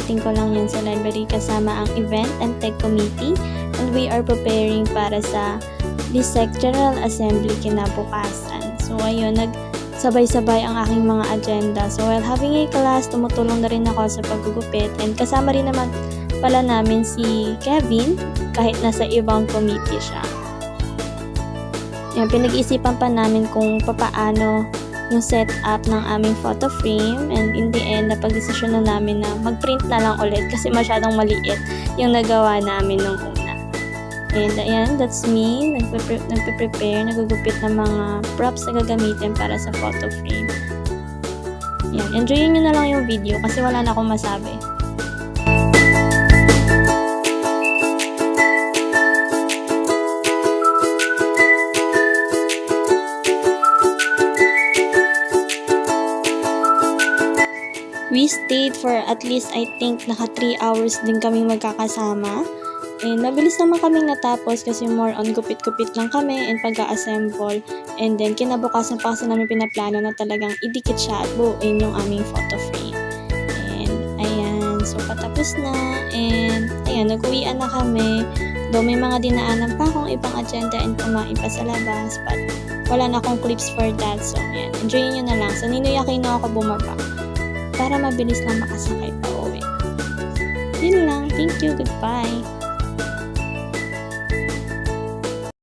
kakarating ko lang yan sa library kasama ang event and tech committee, and we are preparing para sa DSEC General Assembly kinabukasan. So ayun, nagsabay-sabay ang aking mga agenda. So while having a class, tumutulong na rin ako sa paggugupit, and kasama rin naman pala namin si Kevin kahit nasa ibang committee siya. Yan, pinag-iisipan pa namin kung papaano yung setup ng aming photo frame, and in the end, napag-desisyon na namin na mag-print na lang ulit kasi masyadong maliit yung nagawa namin nung una. And ayan, that's me, nagpe-prepare, nagugupit ng mga props na gagamitin para sa photo frame. Yan, enjoyin nyo na lang yung video kasi wala na akong masabi. We stayed for at least I think naka 3 hours din kami magkakasama. And mabilis naman kaming natapos kasi more on gupit-gupit lang kami and pag-a-assemble. And then kinabukasan pa kasi namin pinaplano na talagang idikit siya at buuin yung aming photo frame. And ayan, so patapos na. And ayan, nag-uwian na kami. Though may mga dinaanan pa akong ibang agenda and kumain pa sa labas. But wala na akong clips for that. So ayan, enjoyin nyo na lang. So ninuyakin na ako bumaba para mabilis lang makasakay pa uwi. Yun lang. Thank you. Goodbye.